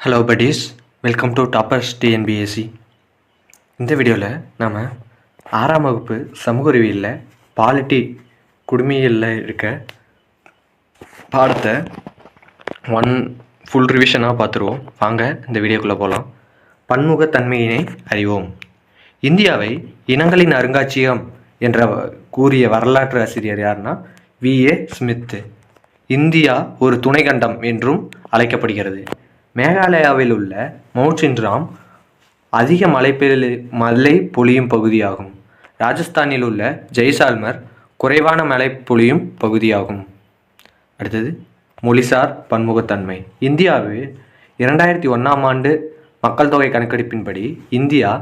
Hello buddies, welcome to toppers TNPSC. இந்த வீடியோவில் நாம் 6ஆம் வகுப்பு சமூக அறிவியலில் பாலிட்டி குடிமையியலில் இருக்க பாடத்தை ஃபுல் ரிவிஷனாக பார்த்துருவோம். வாங்க இந்த வீடியோக்குள்ளே போகலாம். பன்முகத்தன்மையினை அறிவோம். இந்தியாவை இனங்களின் அருங்காட்சியகம் என்ற கூறிய வரலாற்று ஆசிரியர் யாருன்னா V.A. ஸ்மித். இந்தியா ஒரு துணைக்கண்டம் என்றும் அழைக்கப்படுகிறது. மேகாலயாவில் உள்ள மவுண்ட் சின்ராம் அதிக மழை பொழியும் பகுதியாகும். ராஜஸ்தானில் உள்ள ஜெய்சால்மர் குறைவான மழை பொழியும் பகுதியாகும். அடுத்தது மொழிசார் பன்முகத்தன்மை. இந்தியாவில் 2001ஆம் ஆண்டு மக்கள் தொகை கணக்கெடுப்பின்படி இந்தியா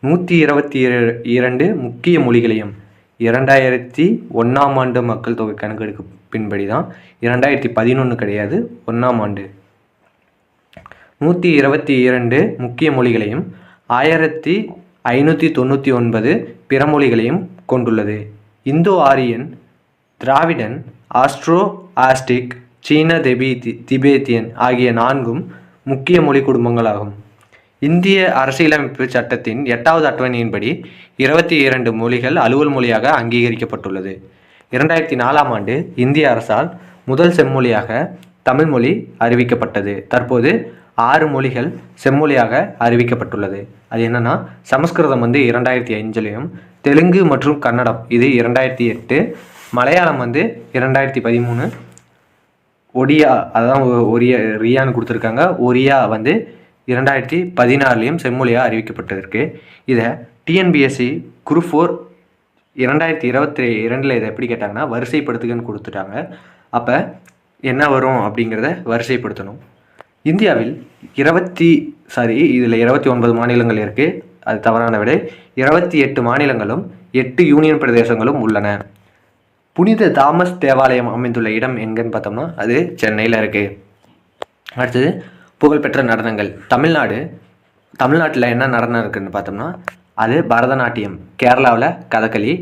122 முக்கிய மொழிகளையும் 2001ஆம் ஆண்டு மக்கள் தொகை கணக்கெடுப்பின்படி தான் 2011 கிடையாது, 1ஆம் ஆண்டு 122 முக்கிய மொழிகளையும் 1599 பிற மொழிகளையும் கொண்டுள்ளது. இந்தோ ஆரியன், திராவிடன், ஆஸ்ட்ரோ ஆஸ்டிக், சீன திபேத்தியன் ஆகிய 4 முக்கிய மொழி குடும்பங்களாகும். இந்திய அரசியலமைப்பு சட்டத்தின் 8வது அட்டவணையின்படி 22 மொழிகள் அலுவல் மொழியாக அங்கீகரிக்கப்பட்டுள்ளது. 2004ஆம் ஆண்டு இந்திய அரசால் முதல் செம்மொழியாக தமிழ் மொழி அறிவிக்கப்பட்டது. தற்போது 6 மொழிகள் செம்மொழியாக அறிவிக்கப்பட்டுள்ளது. அது என்னன்னா, சமஸ்கிருதம் 2005லையும், தெலுங்கு மற்றும் கன்னடம் இது 2008, மலையாளம் 2013, ஒடியா அதான் ரியான்னு கொடுத்துருக்காங்க, ஒரியா 2016லையும் செம்மொழியாக அறிவிக்கப்பட்டிருக்கு. இதை டிஎன்பிஎஸ்சி குரூப் 4 2022 இதை எப்படி கேட்டாங்கன்னா வரிசைப்படுத்துகன்னு கொடுத்துட்டாங்க. அப்போ என்ன வரும் அப்படிங்கிறத வரிசைப்படுத்தணும். இந்தியாவில் இதில் 29 மாநிலங்கள் இருக்குது. அது தவறான விடை. 28 மாநிலங்களும் 8 யூனியன் பிரதேசங்களும் உள்ளன. புனித தாமஸ் தேவாலயம் அமைந்துள்ள இடம் எங்கன்னு பார்த்தோம்னா அது சென்னையில் இருக்குது. அடுத்தது புகழ்பெற்ற நடனங்கள். தமிழ்நாட்டில் என்ன நடனம் இருக்குதுன்னு பார்த்தோம்னா அது பரதநாட்டியம், கேரளாவில் கதகளி,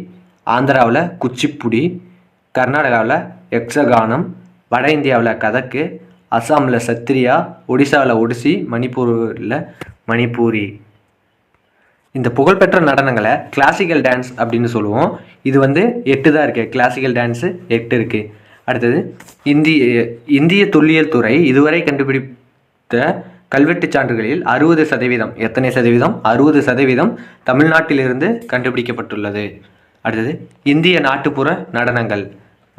ஆந்திராவில் குச்சிப்புடி, கர்நாடகாவில் யக்ஷகானம், வட இந்தியாவில் கதக்கு, அஸ்ஸாமில் சத்ரியா, ஒடிசாவில் ஒடிசி, மணிப்பூரில் மணிப்பூரி. இந்த புகழ்பெற்ற நடனங்களை கிளாசிக்கல் டான்ஸ் அப்படின்னு சொல்லுவோம். இது 8 தான் இருக்குது. கிளாசிக்கல் டான்ஸு 8 இருக்குது. அடுத்தது இந்திய தொல்லியல் துறை இதுவரை கண்டுபிடித்த கல்வெட்டு சான்றுகளில் 60%, எத்தனை சதவீதம்? 60% தமிழ்நாட்டிலிருந்து கண்டுபிடிக்கப்பட்டுள்ளது. அடுத்தது இந்திய நாட்டுப்புற நடனங்கள்.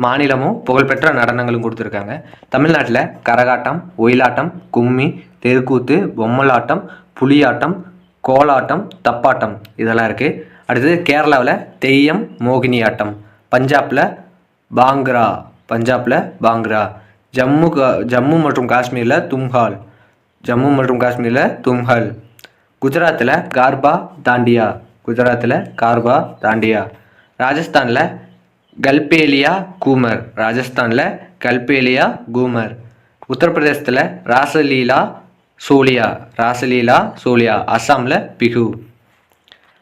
மாநிலமும் புகழ்பெற்ற நடனங்களும் கொடுத்துருக்காங்க. தமிழ்நாட்டில் கரகாட்டம், ஒயிலாட்டம், கும்மி, தெருக்கூத்து, பொம்மலாட்டம், புலியாட்டம், கோலாட்டம், தப்பாட்டம் இதெல்லாம் இருக்குது. அடுத்தது கேரளாவில் தெய்யம், மோகினி ஆட்டம். பஞ்சாபில் பாங்க்ரா. ஜம்மு மற்றும் காஷ்மீரில் தும்ஹால். குஜராத்தில் கார்பா தாண்டியா. ராஜஸ்தானில் கல்பேலியா கூமர். உத்தரப்பிரதேசத்தில் ராசலீலா சோலியா. அஸ்ஸாமில் பிஹு.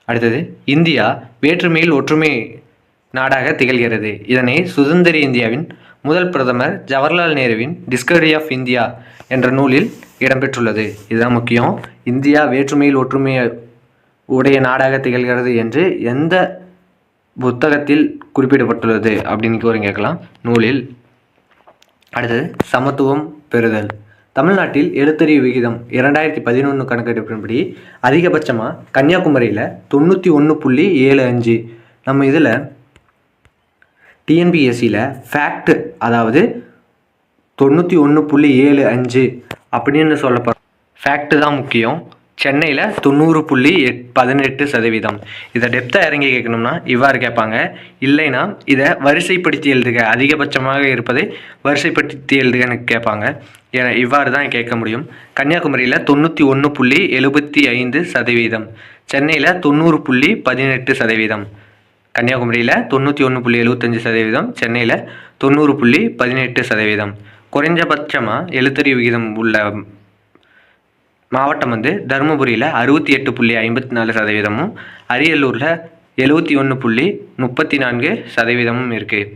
அடுத்தது இந்தியா வேற்றுமையில் ஒற்றுமை நாடாக திகழ்கிறது. இதனை சுதந்திர இந்தியாவின் முதல் பிரதமர் ஜவஹர்லால் நேருவின் டிஸ்கவரி ஆஃப் இந்தியா என்ற நூலில் இடம்பெற்றுள்ளது. இதுதான் முக்கியம். இந்தியா வேற்றுமையில் ஒற்றுமை உடைய நாடாக திகழ்கிறது என்று எந்த புத்தகத்தில் குறிப்பிடப்பட்டுள்ளது அப்படின்னு கேட்கலாம், நூலில். அடுத்தது சமத்துவம் பெறுதல். தமிழ்நாட்டில் எழுத்தறிவு விகிதம் 2011 கணக்கெடுப்பின்படி அதிகபட்சமாக கன்னியாகுமரியில் 91.75. நம்ம இதில் டிஎன்பிஎஸ்சியில் ஃபேக்ட், அதாவது 91.75 அப்படின்னு சொல்லப்படுற ஃபேக்ட் தான் முக்கியம். சென்னையில் 90.18%. இதை டெப்த்தாக இறங்கி கேட்கணும்னா இவ்வாறு கேட்பாங்க. இல்லைன்னா இதை வரிசைப்படுத்தி எழுதுக, அதிகபட்சமாக இருப்பதை வரிசைப்படுத்தி எழுதுகன்னு கேட்பாங்க. இவ்வாறு தான் கேட்க முடியும். கன்னியாகுமரியில் 91.75%, சென்னையில் 90.18%. கன்னியாகுமரியில் 91.75%, சென்னையில் 90.18%. குறைஞ்சபட்சமாக எழுத்தறிவு விகிதம் உள்ள மாவட்டம் தருமபுரியில் 68.54%, அரியலூரில் 71.34% இருக்குது.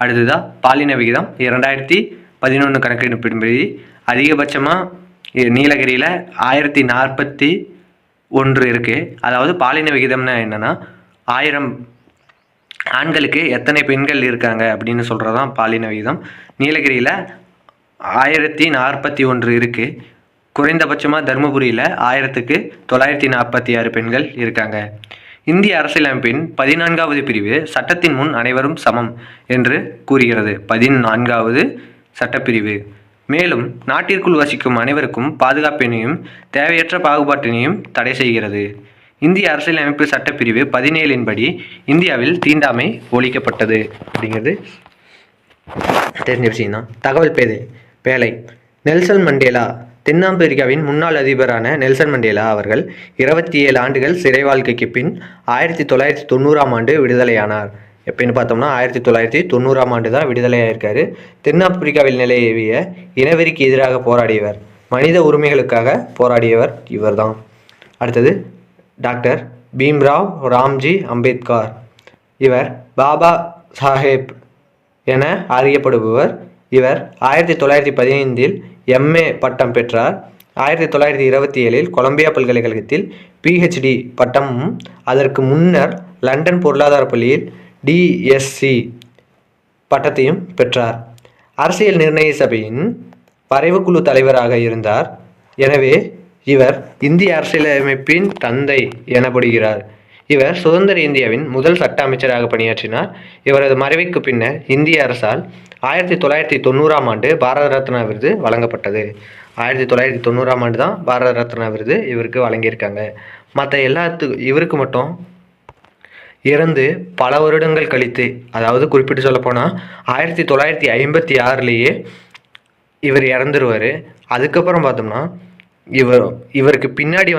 அடுத்ததாக பாலின விகிதம் 2011 கணக்கெடுப்பின்படி அதிகபட்சமாக நீலகிரியில் 1041 இருக்குது. அதாவது பாலின விகிதம்னா என்னென்னா 1000 ஆண்களுக்கு எத்தனை பெண்கள் இருக்காங்க அப்படின்னு சொல்கிறதான் பாலின விகிதம். நீலகிரியில் 1041 இருக்குது. குறைந்தபட்சமாக தருமபுரியில் 1946 பெண்கள் இருக்காங்க. இந்திய அரசியலமைப்பின் 14வது பிரிவு சட்டத்தின் முன் அனைவரும் சமம் என்று கூறுகிறது. 14வது சட்டப்பிரிவு. மேலும் நாட்டிற்குள் வசிக்கும் அனைவருக்கும் பாதுகாப்பினையும் தேவையற்ற பாகுபாட்டினையும் தடை செய்கிறது. இந்திய அரசியலமைப்பு சட்டப்பிரிவு 17 படி இந்தியாவில் தீண்டாமை ஒழிக்கப்பட்டது அப்படிங்கிறது தெரிஞ்ச விஷயம்தான். தகவல் பேழை. Nelson Mandela. தென்னாப்பிரிக்காவின் முன்னாள் அதிபரான நெல்சன் மண்டேலா அவர்கள் 27 ஆண்டுகள் சிறை வாழ்க்கைக்கு பின் 1990 விடுதலையானார். எப்படின்னு பார்த்தோம்னா 1990 தான் விடுதலையாயிருக்காரு. தென்னாப்பிரிக்காவில் நிலவிய இனவெறிக்கு எதிராக போராடியவர், மனித உரிமைகளுக்காக போராடியவர் இவர் தான். அடுத்தது டாக்டர் பீம்ராவ் ராம்ஜி அம்பேத்கர். இவர் பாபா சாஹேப் என அறியப்படுபவர். இவர் 1915 MA பட்டம் பெற்றார். 1927 கொலம்பியா பல்கலைக்கழகத்தில் PhD பட்டமும் அதற்கு முன்னர் லண்டன் பொருளாதார பள்ளியில் DSc பட்டத்தையும் பெற்றார். அரசியல் நிர்ணய சபையின் வரைவுக்குழு தலைவராக இருந்தார். எனவே இவர் இந்திய அரசியலமைப்பின் தந்தை எனப்படுகிறார். இவர் சுதந்திர இந்தியாவின் முதல் சட்ட அமைச்சராக பணியாற்றினார். இவரது மறைவுக்கு பின்னர் இந்திய அரசால் 1990 பாரத ரத்னா விருது வழங்கப்பட்டது. 1990 தான் பாரத ரத்னா விருது இவருக்கு வழங்கியிருக்காங்க. மற்ற இவருக்கு மட்டும் இறந்து பல வருடங்கள் கழித்து, அதாவது குறிப்பிட்டு சொல்லப்போனால் 1956 இவர் இறந்துருவார். அதுக்கப்புறம் பார்த்தோம்னா இவருக்கு பின்னாடி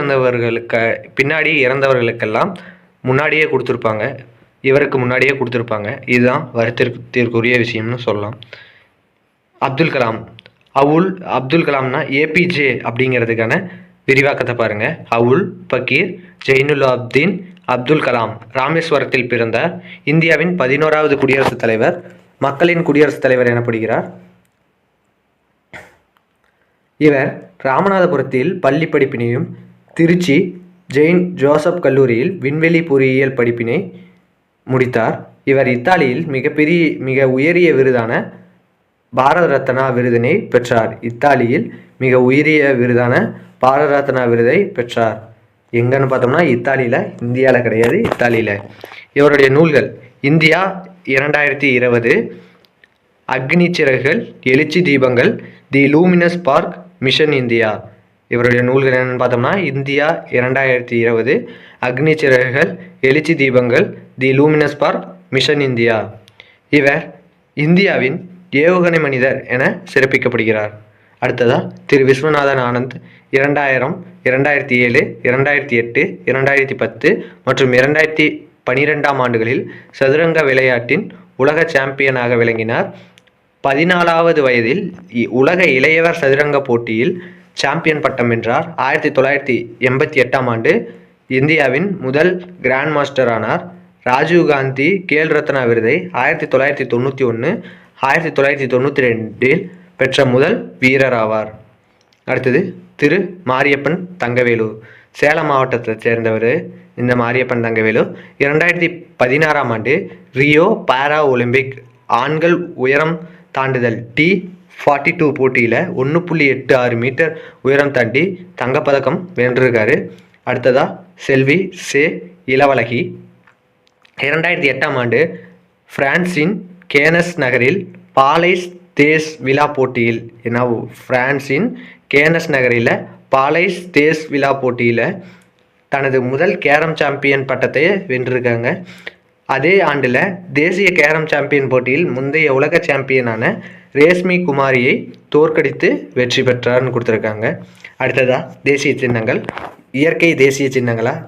இறந்தவர்களுக்கெல்லாம் முன்னாடியே கொடுத்துருப்பாங்க, இவருக்கு முன்னாடியே கொடுத்துருப்பாங்க. இதுதான் வருத்தத்திற்குரிய விஷயம்னு சொல்லலாம். அப்துல் கலாம். அப்துல் கலாம்னா APJ அப்படிங்கிறதுக்கான விரிவாக்கத்தை பாருங்கள். அவுல் பக்கீர் ஜெயினுலாப்தீன் அப்துல் கலாம் ராமேஸ்வரத்தில் பிறந்தார். இந்தியாவின் 11வது குடியரசுத் தலைவர், மக்களின் குடியரசுத் தலைவர் எனப்படுகிறார். இவர் ராமநாதபுரத்தில் பள்ளி படிப்பினையும் திருச்சி ஜெயின் ஜோசப் கல்லூரியில் விண்வெளி பொறியியல் படிப்பினை முடித்தார். இவர் இத்தாலியில் மிக உயரிய விருதான பாரத ரத்னா விருதினை பெற்றார். இத்தாலியில் மிக உயரிய விருதான பாரத ரத்னா விருதை பெற்றார். எங்கன்னு பார்த்தோம்னா இத்தாலியில், இந்தியாவில் கிடையாது, இத்தாலியில். இவருடைய நூல்கள்: இந்தியா 2020, அக்னி சிறகுகள், எழுச்சி தீபங்கள், தி லூமினஸ் பார்க், மிஷன் இந்தியா. இவருடைய நூல்கள் என்னென்னு பார்த்தோம்னா இந்தியா 2020, அக்னி சிறகுகள், எழுச்சி தீபங்கள், தி லூமினஸ் பார்க், மிஷன் இந்தியா. இவர் இந்தியாவின் ஏவுகணை மனிதர் என சிறப்பிக்கப்படுகிறார். அடுத்ததா திரு விஸ்வநாதன் ஆனந்த் 2000, 2007, 2008, 2010 மற்றும் 2012 ஆண்டுகளில் சதுரங்க விளையாட்டின் உலக சாம்பியனாக விளங்கினார். 14வது வயதில் உலக இளையவர் சதுரங்க போட்டியில் சாம்பியன் பட்டம் வென்றார். 1988 இந்தியாவின் முதல் கிராண்ட் மாஸ்டர் ஆனார். ராஜீவ்காந்தி கேல் ரத்னா விருதை 1991, 1992 பெற்ற முதல் வீரர் ஆவார். அடுத்தது திரு மாரியப்பன் தங்கவேலு. சேலம் மாவட்டத்தை சேர்ந்தவர் இந்த Mariyappan Thangavelu. 2016 Rio para Olympic ஆண்கள் உயரம் தாண்டுதல் T42 போட்டியில் 1.86 மீட்டர் உயரம் தாண்டி தங்கப்பதக்கம் வென்றிருக்காரு. அடுத்ததா செல்வி சே இளவழகி. 2008 பிரான்சின் கேனஸ் நகரில் பாலைஸ் தேஸ் விழா போட்டியில் பிரான்சின் கேனஸ் நகரில் பாலைஸ் தேஸ் விழா போட்டியில் தனது முதல் கேரம் சாம்பியன் பட்டத்தை வென்றிருக்காங்க. அதே ஆண்டில் தேசிய கேரம் சாம்பியன் போட்டியில் முந்தைய உலக சாம்பியனான ரேஷ்மி குமாரியை தோற்கடித்து வெற்றி பெற்றார்னு கொடுத்துருக்காங்க. அடுத்ததாக தேசிய சின்னங்கள். இயற்கை தேசிய சின்னங்களாக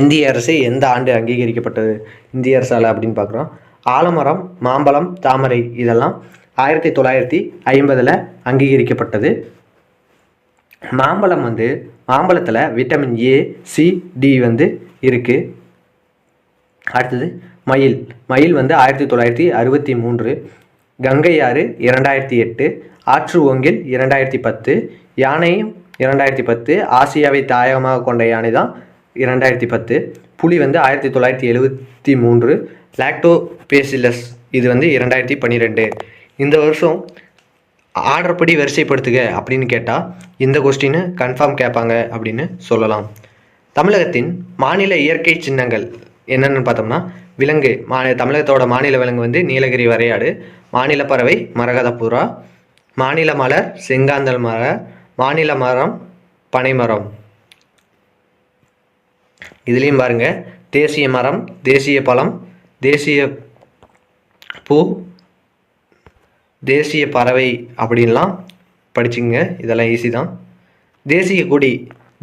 இந்திய அரசு எந்த ஆண்டு அங்கீகரிக்கப்பட்டது இந்திய அரசால் அப்படின்னு பார்க்குறோம். ஆலமரம், மாம்பழம், தாமரை இதெல்லாம் 1950 அங்கீகரிக்கப்பட்டது. மாம்பழத்தில் விட்டமின் A, C, D இருக்குது. அடுத்தது மயில் 1963, கங்கை ஆறு 2008, ஆற்று ஓங்கில் 2010, யானையும் 2010, ஆசியாவை தாயகமாக கொண்ட யானை தான் 2010. புலி வந்து 1973. லாக்டோபேசிலஸ் இது வந்து 2012. இந்த வருஷம் ஆர்டர் படி வரிசைப்படுத்துக அப்படின்னு கேட்டால் இந்த கொஸ்டின் கன்ஃபார்ம் கேட்பாங்க அப்படின்னு சொல்லலாம். தமிழகத்தின் மாநில இயற்கை சின்னங்கள் என்னென்னு பார்த்தோம்னா, விலங்கு தமிழகத்தோட மாநில விலங்கு வந்து நீலகிரி வரையாடு, மாநில பறவை மரகதப்புறா, மாநில மலர் செங்காந்தல் மலர், மாநில மரம் பனைமரம். இதுலேயும் பாருங்க, தேசிய மரம், தேசிய பழம், தேசிய பூ, தேசிய பறவை அப்படின்லாம் படிச்சுங்க. இதெல்லாம் ஈஸி தான்.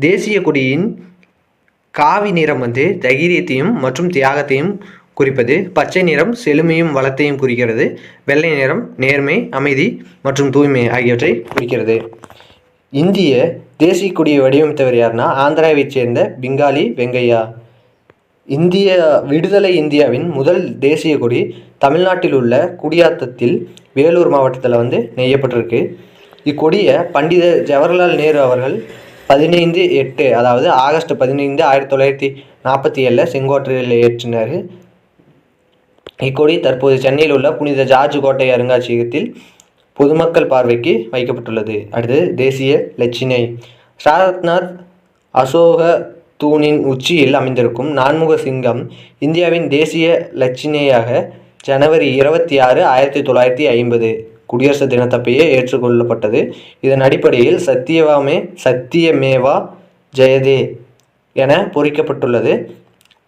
தேசிய கொடியின் காவி நிறம் வந்து தைரியத்தையும் மற்றும் தியாகத்தையும் குறிப்பது. பச்சை நிறம் செழுமையும் வளத்தையும் குறிக்கிறது. வெள்ளை நிறம் நேர்மை, அமைதி மற்றும் தூய்மை ஆகியவற்றை குறிக்கிறது. இந்திய தேசிய கொடியை வடிவமைத்தவர் யாருன்னா, ஆந்திராவைச் சேர்ந்த பிங்காலி வெங்கையா. விடுதலை இந்தியாவின் முதல் தேசிய கொடி தமிழ்நாட்டில் உள்ள குடியாத்தத்தில் வேலூர் மாவட்டத்தில் வந்து நெய்யப்பட்டிருக்கு. இக்கொடியை பண்டித ஜவஹர்லால் நேரு அவர்கள் 15/8 அதாவது ஆகஸ்ட் 15, 1947 செங்கோட்டையில் ஏற்றினார். இக்கொடி தற்போது சென்னையில் உள்ள புனித ஜார்ஜ் கோட்டை அருங்காட்சியகத்தில் பொதுமக்கள் பார்வைக்கு வைக்கப்பட்டுள்ளது. அடுத்து தேசிய லட்சினை. சாரநாத் அசோக தூணின் உச்சியில் அமைந்திருக்கும் நான்முக சிங்கம் இந்தியாவின் தேசிய லட்சினையாக ஜனவரி 26, 1950 குடியரசு தினத்தப்பையே ஏற்றுக்கொள்ளப்பட்டது. இதன் அடிப்படையில் சத்தியமேவா ஜெயதே என பொறிக்கப்பட்டுள்ளது.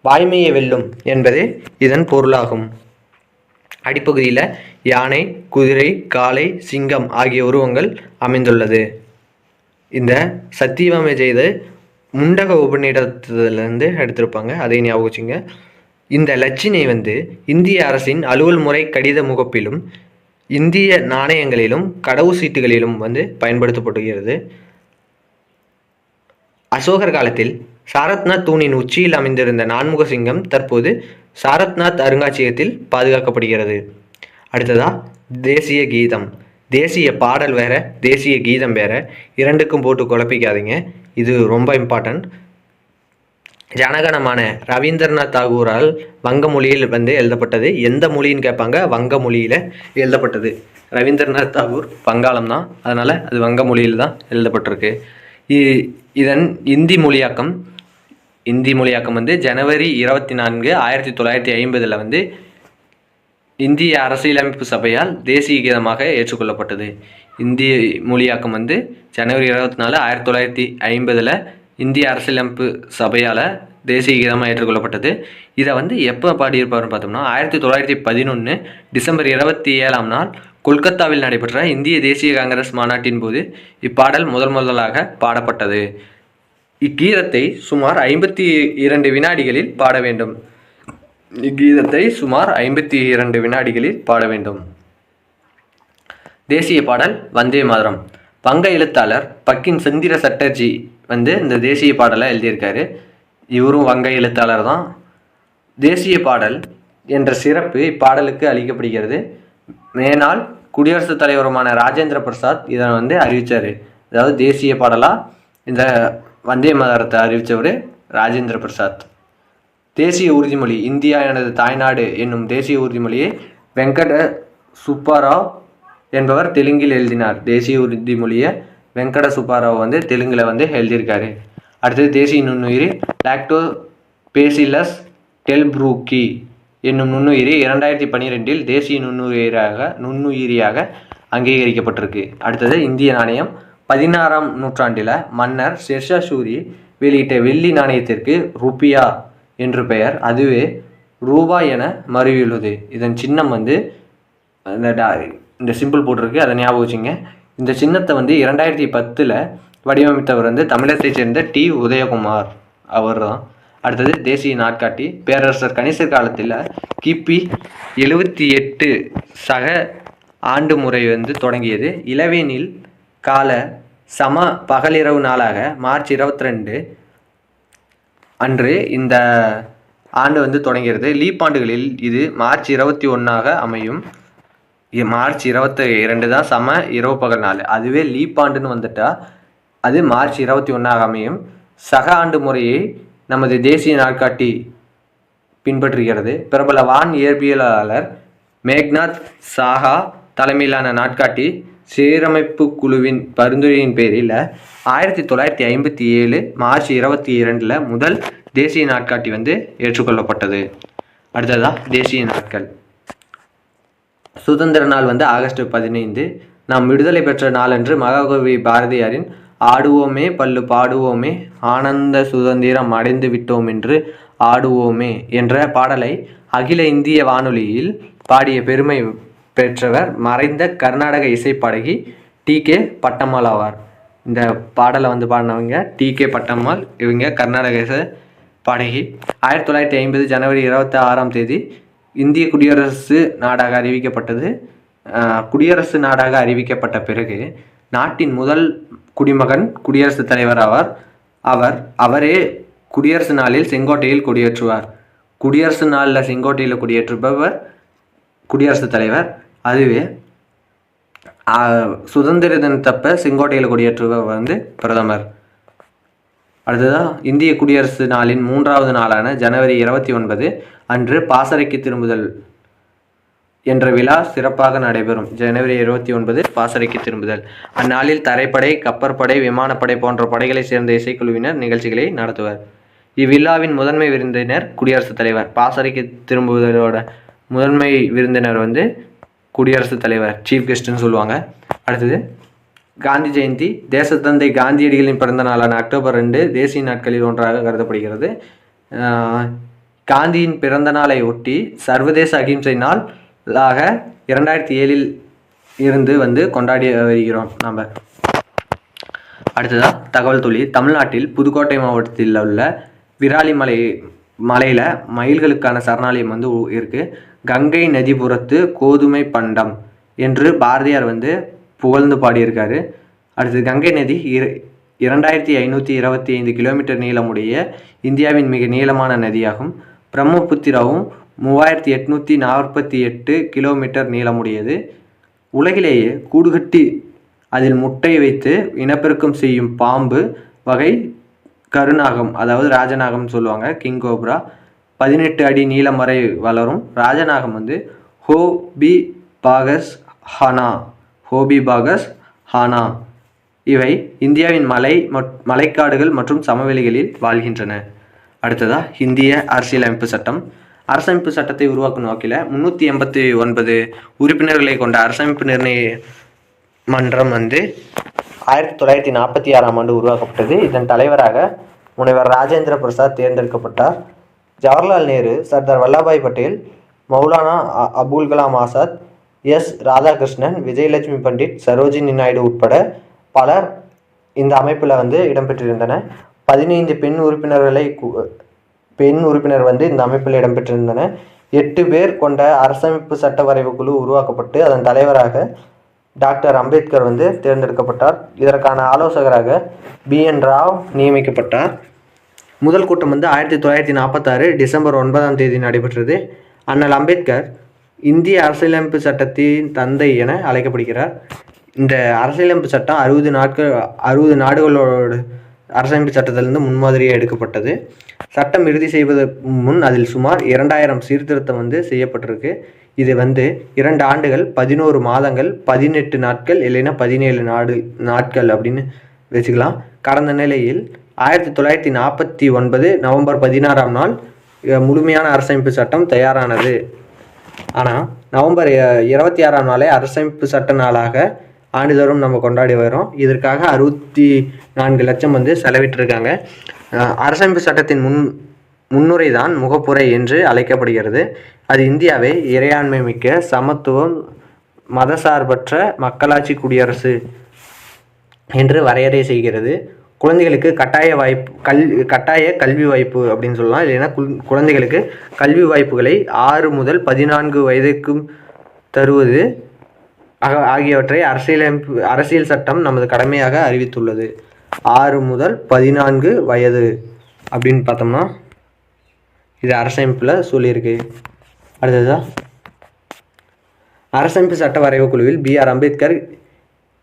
வாய்மையை வெல்லும் என்பதே இதன் பொருளாகும். அடிப்பகுதியில் யானை, குதிரை, காளை, சிங்கம் ஆகிய உருவங்கள் அமைந்துள்ளது. இந்த சத்தியவாமை ஜெயதே முண்டக உபநிடத்திலிருந்து எடுத்திருப்பாங்க, அதை ஞாபகம் வச்சுங்க. இந்த லட்சினை வந்து இந்திய அரசின் அலுவல் முறை கடித முகப்பிலும் இந்திய நாணயங்களிலும் கடவுச்சீட்டுகளிலும் வந்து பயன்படுத்தப்படுகிறது. அசோகர் காலத்தில் சாரநாத் தூணின் உச்சியில் அமைந்திருந்த நான்முக சிங்கம் தற்போது சாரநாத் அருங்காட்சியகத்தில் பாதுகாக்கப்படுகிறது. அடுத்ததா தேசிய கீதம். தேசிய பாடல் வேற, தேசிய கீதம் வேற, இரண்டுக்கும் போட்டு குழப்பிக்காதீங்க. இது ரொம்ப இம்பார்ட்டன்ட். ஜனகணமான ரவீந்திரநாத் தாகூரால் வங்க மொழியில் வந்து எழுதப்பட்டது. எந்த மொழின்னு கேட்பாங்க, வங்க மொழியில் எழுதப்பட்டது. ரவீந்திரநாத் தாகூர் வங்காளம் தான், அதனால் அது வங்க மொழியில் தான் எழுதப்பட்டிருக்கு. இதன் இந்தி மொழியாக்கம் வந்து ஜனவரி 24, 1950 வந்து இந்திய அரசியலமைப்பு சபையால் தேசிய கீதமாக ஏற்றுக்கொள்ளப்பட்டது. இந்திய மொழியாக்கம் வந்து ஜனவரி 24, 1950 இந்திய அரசியலமைப்பு சபையால் தேசிய கீதமாக ஏற்றுக்கொள்ளப்பட்டது. இதை வந்து எப்போ பாடியிருப்பாருன்னு பார்த்தோம்னா, 1911 டிசம்பர் 27 கொல்கத்தாவில் நடைபெற்ற இந்திய தேசிய காங்கிரஸ் மாநாட்டின் போது இப்பாடல் முதலாக பாடப்பட்டது. இக்கீதத்தை சுமார் 52 வினாடிகளில் பாட வேண்டும். பாட வேண்டும். தேசிய பாடல் வந்தே மாதரம். வங்க எழுத்தாளர் பக்கின் சந்திர சட்டர்ஜி வந்து இந்த தேசிய பாடலை எழுதியிருக்காரு. இவரும் வங்க எழுத்தாளர் தான். தேசிய பாடல் என்ற சிறப்பு இப்பாடலுக்கு அளிக்கப்படுகிறது. மேனாள் குடியரசுத் தலைவருமான ராஜேந்திர பிரசாத் இதை வந்து அறிவித்தார். அதாவது தேசிய பாடலாக இந்த வந்தே மாதரத்தை அறிவித்தவர் ராஜேந்திர பிரசாத். தேசிய உறுதிமொழி. இந்தியா எனது தாய்நாடு என்னும் தேசிய உறுதிமொழியை வெங்கட சுப்பாராவ் என்பவர் தெலுங்கில் எழுதினார். தேசிய உறுதிமொழியை வெங்கட சுப்பாராவ் வந்து தெலுங்கில் வந்து எழுதியிருக்காரு. அடுத்தது தேசிய நுண்ணுயிரி. லாக்டோபேசிலஸ் டெல்ப்ரூக்கி என்னும் நுண்ணுயிரி 2012 தேசிய நுண்ணுயிரியாக அங்கீகரிக்கப்பட்டிருக்கு. அடுத்தது இந்திய நாணயம். 16ஆம் நூற்றாண்டில் மன்னர் ஷெர்ஷா சூரி வெளியிட்ட வெள்ளி நாணயத்திற்கு ருப்பியா என்று பெயர். அதுவே ரூபாய் என மறுவியுள்ளது. இதன் சின்னம் வந்து இந்த சிம்பிள் போட்டிருக்கு, அதை ஞாபகம் வச்சுங்க. இந்த சின்னத்தை வந்து 2010 வடிவமைத்தவர் வந்து தமிழகத்தைச் சேர்ந்த டி. உதயகுமார் அவர் தான். அடுத்தது தேசிய நாட்காட்டி. பேரரசர் கணிசர் காலத்தில் கிபி 78 சக ஆண்டு முறை வந்து தொடங்கியது. இளவேனில் கால சம பகலிரவு நாளாக மார்ச் 22 அன்று இந்த ஆண்டு வந்து தொடங்கிறது. லீப் ஆண்டுகளில் இது மார்ச் 21 அமையும். மார்ச் 22 தான் சம இரவு பகல் நாள். அதுவே லீப் ஆண்டுன்னு வந்துட்டால் அது மார்ச் 21 அமையும். சக ஆண்டு முறையை நமது தேசிய நாட்காட்டி பின்பற்றுகிறது. பிரபல வான் இயற்பியலாளர் மேக்நாத் சாஹா தலைமையிலான நாட்காட்டி சீரமைப்பு குழுவின் பரிந்துரையின் பேரில் 1957 மார்ச் 22 முதல் தேசிய நாட்காட்டி வந்து ஏற்றுக்கொள்ளப்பட்டது. அடுத்ததான் தேசிய நாட்கள். சுதந்திர நாள் வந்து ஆகஸ்ட் 15. நாம் விடுதலை பெற்ற நாளன்று மகாகவி பாரதியாரின் ஆடுவோமே பல்லு பாடுவோமே ஆனந்த சுதந்திரம் அடைந்து விட்டோம் என்று ஆடுவோமே என்ற பாடலை அகில இந்திய வானொலியில் பாடிய பெருமை பெற்றவர் மறைந்த கர்நாடக இசைப்பாடகி டி.கே. பட்டம்மாள் ஆவார். இந்த பாடலை வந்து பாடினவங்க டி.கே. பட்டம்மாள். இவங்க கர்நாடக இசை பாடகி. 1950 ஜனவரி 26 இந்திய குடியரசு நாடாக அறிவிக்கப்பட்டது. குடியரசு நாடாக அறிவிக்கப்பட்ட பிறகு நாட்டின் முதல் குடிமகன் குடியரசுத் தலைவர் ஆவார். அவரே குடியரசு நாளில் செங்கோட்டையில் கொடியேற்றுவார். குடியரசு நாளில் செங்கோட்டையில் கொடியேற்றுபவர் குடியரசுத் தலைவர். அதுவே சுதந்திர தினத்தப்ப செங்கோட்டையில் கொடியேற்றுபவர் வந்து பிரதமர். அடுத்ததான் இந்திய குடியரசு நாளின் 3வது நாளான ஜனவரி 29 அன்று பாசறைக்கு திரும்புதல் என்ற விழா சிறப்பாக நடைபெறும். ஜனவரி 29 பாசறைக்கு திரும்புதல். அந்நாளில் தரைப்படை, கப்பற்படை, விமானப்படை போன்ற படைகளை சேர்ந்த இசைக்குழுவினர் நிகழ்ச்சிகளை நடத்துவர். இவ்விழாவின் முதன்மை விருந்தினர் குடியரசுத் தலைவர். பாசறைக்கு திரும்புவதோட முதன்மை விருந்தினர் வந்து குடியரசுத் தலைவர், சீஃப் கெஸ்ட்னு சொல்லுவாங்க. அடுத்தது காந்தி ஜெயந்தி. தேசத்தந்தை காந்தியடிகளின் பிறந்த நாளான அக்டோபர் 2 தேசிய நாட்களில் ஒன்றாக கருதப்படுகிறது. காந்தியின் பிறந்த நாளை ஒட்டி சர்வதேச அகிம்சை நாளாக 2007 இருந்து வந்து கொண்டாடி வருகிறோம் நம்ம. அடுத்ததாக தகவல் துளி. தமிழ்நாட்டில் புதுக்கோட்டை மாவட்டத்தில் உள்ள விராலி மலையில் மயில்களுக்கான சரணாலயம் வந்து இருக்குது. கங்கை நதிபுரத்து கோதுமை பண்டம் என்று பாரதியார் வந்து புகழ்ந்து பாடியிருக்காரு. அடுத்து கங்கை நதி 2525 கிலோமீட்டர் நீளமுடைய இந்தியாவின் மிக நீளமான நதியாகும். பிரம்மபுத்திராவும் 3848 கிலோமீட்டர் நீளமுடையது. உலகிலேயே கூடுகட்டி அதில் முட்டை வைத்து இனப்பெருக்கம் செய்யும் பாம்பு வகை கருநாகம், அதாவது ராஜநாகம் சொல்லுவாங்க, கிங் கோப்ரா. 18 அடி நீளம் வரை வளரும் ராஜநாகம் வந்து ஹோபிபாகஸ் ஹானா. இவை இந்தியாவின் மலைக்காடுகள் மற்றும் சமவெளிகளில் வாழ்கின்றன. அடுத்ததா இந்திய அரசியலமைப்பு சட்டம். அரசமைப்பு சட்டத்தை உருவாக்கும் நோக்கில் 389 உறுப்பினர்களை கொண்ட அரசமைப்பு நிர்ணய மன்றம் வந்து 1946 உருவாக்கப்பட்டது. இதன் தலைவராக முனைவர் ராஜேந்திர பிரசாத் தேர்ந்தெடுக்கப்பட்டார். ஜவஹர்லால் நேரு, சர்தார் வல்லபாய் பட்டேல், மௌலானா அபுல் கலாம் ஆசாத், எஸ். ராதாகிருஷ்ணன், விஜயலட்சுமி பண்டிட், சரோஜினி நாயுடு உட்பட பலர் இந்த அமைப்பில் வந்து இடம்பெற்றிருந்தன. 15 பெண் உறுப்பினர் வந்து இந்த அமைப்பில் இடம்பெற்றிருந்தன. 8 பேர் கொண்ட அரசமைப்பு சட்ட வரைவு குழு உருவாக்கப்பட்டு அதன் தலைவராக டாக்டர் அம்பேத்கர் வந்து தேர்ந்தெடுக்கப்பட்டார். இதற்கான ஆலோசகராக B.N. ராவ் நியமிக்கப்பட்டார். முதல் கூட்டம் வந்து 1946 டிசம்பர் 9 நடைபெற்றது. அண்ணல் அம்பேத்கர் இந்திய அரசியலமைப்பு சட்டத்தின் தந்தை என அழைக்கப்படுகிறார். இந்த அரசியலமைப்பு சட்டம் 60 நாடுகளோட அரசமைப்பு சட்டத்திலிருந்து முன்மாதிரியாக எடுக்கப்பட்டது. சட்டம் இறுதி செய்வதற்கு முன் அதில் சுமார் 2000 சீர்திருத்தம் வந்து செய்யப்பட்டிருக்கு. இது வந்து 2 ஆண்டுகள், 11 மாதங்கள், 18 நாட்கள் இல்லைன்னா 17 நாட்கள் அப்படின்னு வச்சுக்கலாம். கடந்த நிலையில் 1949 நவம்பர் 16 முழுமையான அரசமைப்பு சட்டம் தயாரானது. ஆனால் நவம்பர் 26 அரசமைப்பு சட்ட நாளாக ஆண்டுதோறும் நம்ம கொண்டாடி வரோம். இதற்காக 64 லட்சம் வந்து செலவிட்டிருக்காங்க. அரசமைப்பு சட்டத்தின் முன்னுரை தான் முகப்புரை என்று அழைக்கப்படுகிறது. அது இந்தியாவை இறையாண்மை மிக்க, சமத்துவம், மதசார்பற்ற மக்களாட்சி குடியரசு என்று வரையறை செய்கிறது. குழந்தைகளுக்கு கட்டாய கல்வி வாய்ப்பு அப்படின்னு சொல்லலாம். இல்லைன்னா குழந்தைகளுக்கு கல்வி வாய்ப்புகளை 6 முதல் 14 வயதுக்கும் தருவது ஆகியவற்றை அரசியல் சட்டம் நமது கடமையாக அறிவித்துள்ளது. 6 முதல் 14 வயது அப்படின்னு பார்த்தோம்னா இது அரசமைப்பில் சொல்லியிருக்கு. அடுத்ததா அரசமைப்பு சட்ட வரைவு குழுவில் B.R. அம்பேத்கர்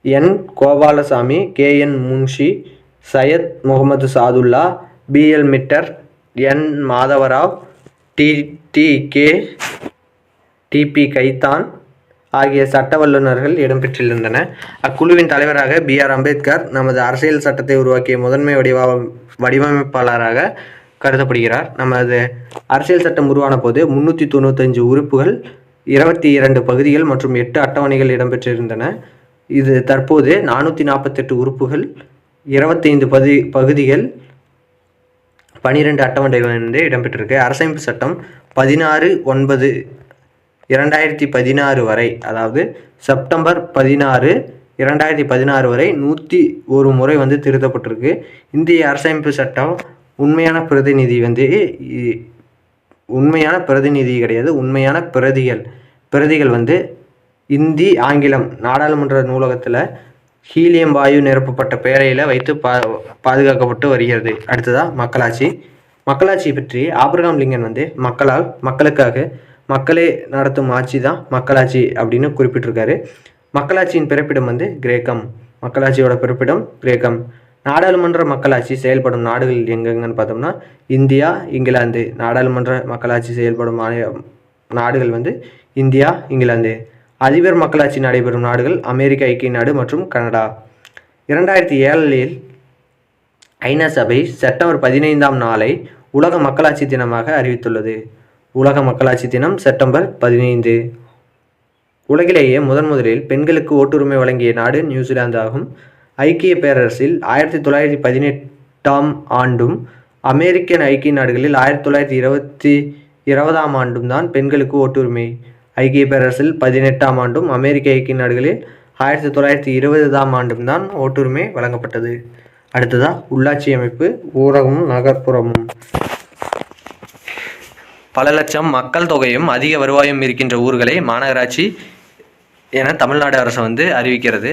என் Gopalaswamy, KN Munshi, Syed Mohammed Sadullah, BL மிட்டர், N Madhavrao, TK TP Khaitan ஆகிய சட்ட வல்லுநர்கள் இடம்பெற்றிருந்தனர். அக்குழுவின் தலைவராக BR அம்பேத்கர் நமது அரசியல் சட்டத்தை உருவாக்கிய முதன்மை வடிவமைப்பாளராக கருதப்படுகிறார். நமது அரசியல் சட்டம் உருவான போது 395 உறுப்புகள், 22 பகுதிகள் மற்றும் 8 அட்டவணைகள் இடம்பெற்றிருந்தன. இது தற்போது 448 உறுப்புகள், 25 பகுதிகள், 12 அட்டவணைகள் என்று இடம்பெற்றிருக்கு. அரசமைப்பு சட்டம் 16/9/2016 வரை, அதாவது செப்டம்பர் 16, 2016 வரை 101 முறை திருத்தப்பட்டிருக்கு. இந்திய அரசமைப்பு சட்டம் உண்மையான பிரதிநிதி கிடையாது, உண்மையான பிரதிகள் இந்தி, ஆங்கிலம் நாடாளுமன்ற நூலகத்தில் ஹீலியம் வாயு நிரப்பப்பட்ட பேழையில் வைத்து பாதுகாக்கப்பட்டு வருகிறது. அடுத்ததாக மக்களாட்சி பற்றி ஆபிரகாம் லிங்கன் மக்களால், மக்களுக்காக, மக்களே நடத்தும் ஆட்சி தான் மக்களாட்சி அப்படின்னு குறிப்பிட்டிருக்காரு. மக்களாட்சியின் பிறப்பிடம் கிரேக்கம். மக்களாட்சியோட பிறப்பிடம் கிரேக்கம். நாடாளுமன்ற மக்களாட்சி செயல்படும் நாடுகள் எங்கெங்கன்னு பார்த்தோம்னா இந்தியா, இங்கிலாந்து. நாடாளுமன்ற மக்களாட்சி செயல்படும் நாடுகள் இந்தியா, இங்கிலாந்து. அதிபர் மக்களாட்சி நடைபெறும் நாடுகள் அமெரிக்க ஐக்கிய நாடு மற்றும் கனடா. 2007இல் ஐநா சபை செப்டம்பர் 15ஆம் நாளை உலக மக்களாட்சி தினமாக அறிவித்துள்ளது. உலக மக்களாட்சி தினம் செப்டம்பர் 15. உலகிலேயே முதலில் பெண்களுக்கு ஓட்டுரிமை வழங்கிய நாடு நியூசிலாந்து ஆகும். ஐக்கிய பேரரசில் 1918ஆம் ஆண்டும், அமெரிக்கன் ஐக்கிய நாடுகளில் 1920ஆம் ஆண்டும் தான் பெண்களுக்கு ஓட்டுரிமை. ஐக்கிய பேரரசில் 18ஆம் ஆண்டும், அமெரிக்க ஐக்கிய நாடுகளில் 1920ஆம் ஆண்டும் தான் ஓட்டுரிமை வழங்கப்பட்டது. அடுத்ததா உள்ளாட்சி அமைப்பு, ஊரகமும் நகர்ப்புறமும். பல லட்சம் மக்கள் தொகையும் அதிக வருவாயும் இருக்கின்ற ஊர்களை மாநகராட்சி என தமிழ்நாடு அரசு அறிவிக்கிறது.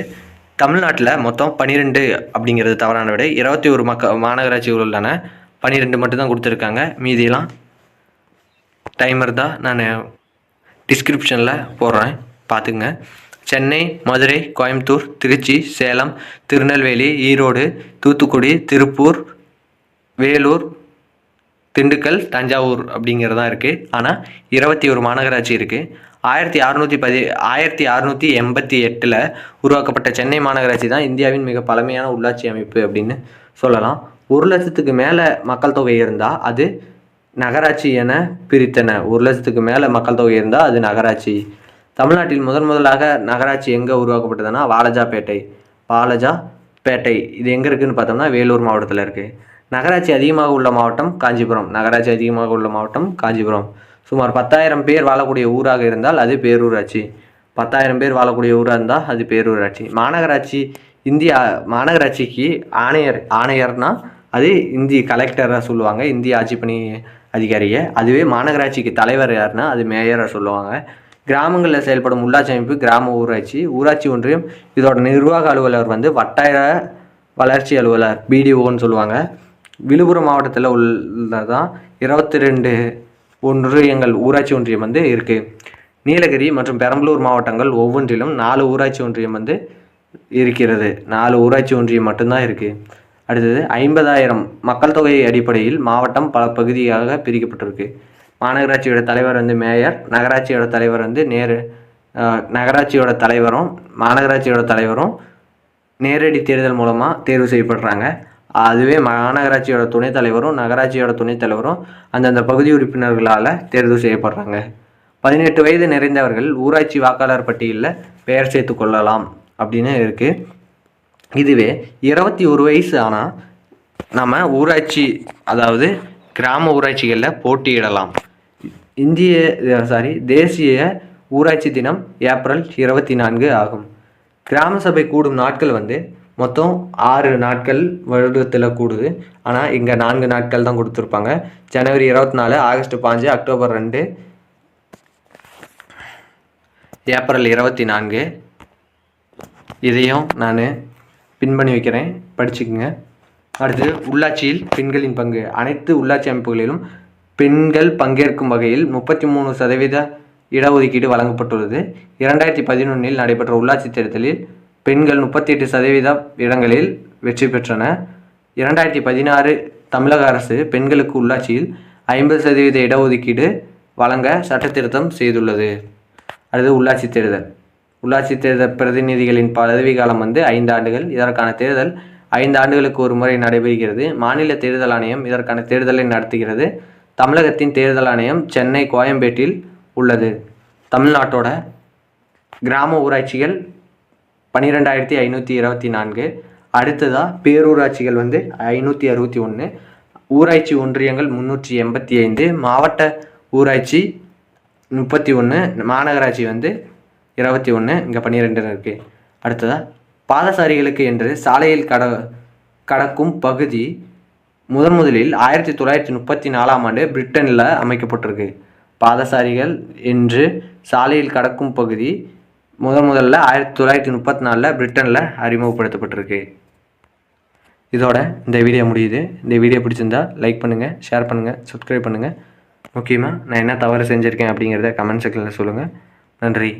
தமிழ்நாட்டில் மொத்தம் 12 அப்படிங்கிறது தவறான விடை. 21 மாநகராட்சி உள்ளன. 12 மட்டும்தான் கொடுத்துருக்காங்க. மீதியெல்லாம் டைமர் தான் நான் டிஸ்கிரிப்ஷனில் போடுறேன், பார்த்துங்க. சென்னை, மதுரை, கோயம்புத்தூர், திருச்சி, சேலம், திருநெல்வேலி, ஈரோடு, தூத்துக்குடி, திருப்பூர், வேலூர், திண்டுக்கல், தஞ்சாவூர் அப்படிங்கிறதான் இருக்குது. ஆனால் 21 மாநகராட்சி இருக்குது. 1688 உருவாக்கப்பட்ட சென்னை மாநகராட்சி தான் இந்தியாவின் மிக பழமையான உள்ளாட்சி அமைப்பு அப்படின்னு சொல்லலாம். 1 லட்சத்துக்கு மேலே மக்கள் தொகை இருந்தால் அது நகராட்சி என பிரித்தன. 1 லட்சத்துக்கு மேலே மக்கள் தொகை இருந்தால் அது நகராட்சி. தமிழ்நாட்டில் முதலாக நகராட்சி எங்கே உருவாக்கப்பட்டதுன்னா வாலாஜாபேட்டை. இது எங்கே இருக்குதுன்னு பார்த்தோம்னா வேலூர் மாவட்டத்தில் இருக்குது. நகராட்சி அதிகமாக உள்ள மாவட்டம் காஞ்சிபுரம். சுமார் 10,000 பேர் வாழக்கூடிய ஊராக இருந்தால் அது பேரூராட்சி. 10,000 பேர் வாழக்கூடிய ஊராக இருந்தால் அது பேரூராட்சி. மாநகராட்சிக்கு ஆணையர்னா அது இந்திய கலெக்டராக சொல்லுவாங்க, இந்திய ஆட்சிப்பணி அதிகாரியை. அதுவே மாநகராட்சிக்கு தலைவர் யாருன்னா அது மேயராக சொல்லுவாங்க. கிராமங்களில் செயல்படும் உள்ளாட்சி அமைப்பு கிராம ஊராட்சி. ஊராட்சி ஒன்றியம் இதோட நிர்வாக அலுவலர் வட்டார வளர்ச்சி அலுவலர், BDOன்னு சொல்லுவாங்க. விழுப்புரம் மாவட்டத்தில் உள்ளதான் 22 ஒன்றியங்கள் ஊராட்சி ஒன்றியம் இருக்குது. நீலகிரி மற்றும் பெரம்பலூர் மாவட்டங்கள் ஒவ்வொன்றிலும் 4 ஊராட்சி ஒன்றியம் இருக்கிறது. 4 ஊராட்சி ஒன்றியம் மட்டும்தான் இருக்குது. அடுத்தது 50,000 மக்கள் தொகை அடிப்படையில் மாவட்டம் பல பகுதியாக பிரிக்கப்பட்டிருக்கு. மாநகராட்சியோட தலைவர் மேயர், நகராட்சியோட தலைவர் நகராட்சியோட தலைவரும் மாநகராட்சியோட தலைவரும் நேரடி தேர்தல் மூலமாக தேர்வு செய்யப்படுறாங்க. அதுவே மாநகராட்சியோட துணைத் தலைவரும் நகராட்சியோட துணைத் தலைவரும் அந்தந்த பகுதி உறுப்பினர்களால் தேர்வு செய்யப்படுறாங்க. 18 வயது நிறைந்தவர்கள் ஊராட்சி வாக்காளர் பட்டியலில் பெயர் சேர்த்து கொள்ளலாம் அப்படின்னு இருக்குது. இதுவே 21 வயசு ஆனால் நம்ம அதாவது கிராம ஊராட்சிகளில் போட்டியிடலாம். தேசிய ஊராட்சி தினம் ஏப்ரல் 24 ஆகும். கிராம சபை கூடும் நாட்கள் மொத்தம் 6 நாட்கள் வருடத்தில் கூடுது. ஆனால் இங்கே 4 நாட்கள் தான் கொடுத்துருப்பாங்க. ஜனவரி 24, ஆகஸ்ட் 5, அக்டோபர் 2, ஏப்ரல் 24. இதையும் நான் பின் பண்ணி வைக்கிறேன், படிச்சுக்குங்க. அடுத்து உள்ளாட்சியில் பெண்களின் பங்கு. அனைத்து உள்ளாட்சி அமைப்புகளிலும் பெண்கள் பங்கேற்கும் வகையில் 33% இடஒதுக்கீடு வழங்கப்பட்டுள்ளது. 2011 நடைபெற்ற உள்ளாட்சி தேர்தலில் பெண்கள் 38% இடங்களில் வெற்றி பெற்றன. 2016 தமிழக அரசு பெண்களுக்கு உள்ளாட்சியில் 50% இடஒதுக்கீடு வழங்க சட்டத்திருத்தம் செய்துள்ளது. அடுத்து உள்ளாட்சி தேர்தல். உள்ளாட்சி தேர்தல் பிரதிநிதிகளின் பதவிக்காலம் 5 ஆண்டுகள். இதற்கான தேர்தல் 5 ஆண்டுகளுக்கு ஒரு முறை நடைபெறுகிறது. மாநில தேர்தல் ஆணையம் இதற்கான தேர்தலை நடத்துகிறது. தமிழகத்தின் தேர்தல் ஆணையம் சென்னை, கோயம்பேட்டில் உள்ளது. தமிழ்நாட்டோட கிராம ஊராட்சிகள் 12,524. அடுத்ததாக பேரூராட்சிகள் 561, ஊராட்சி ஒன்றியங்கள் 385, மாவட்ட ஊராட்சி 31, மாநகராட்சி 21, இங்கே 12 இருக்குது. அடுத்ததாக பாதசாரிகளுக்கு என்று சாலையில் கடக்கும் பகுதி முதலில் 1934ஆம் ஆண்டு பிரிட்டனில் அமைக்கப்பட்டிருக்கு. பாதசாரிகள் என்று சாலையில் கடக்கும் பகுதி முதல்ல 1934 பிரிட்டனில் அறிமுகப்படுத்தப்பட்டிருக்கு. இதோட இந்த வீடியோ முடியுது. இந்த வீடியோ பிடிச்சிருந்தா லைக் பண்ணுங்கள், ஷேர் பண்ணுங்கள், சப்ஸ்கிரைப் பண்ணுங்கள். முக்கியமாக நான் என்ன தவறு செஞ்சுருக்கேன் அப்படிங்கிறத கமெண்ட் செக்ஷனில் சொல்லுங்கள். நன்றி.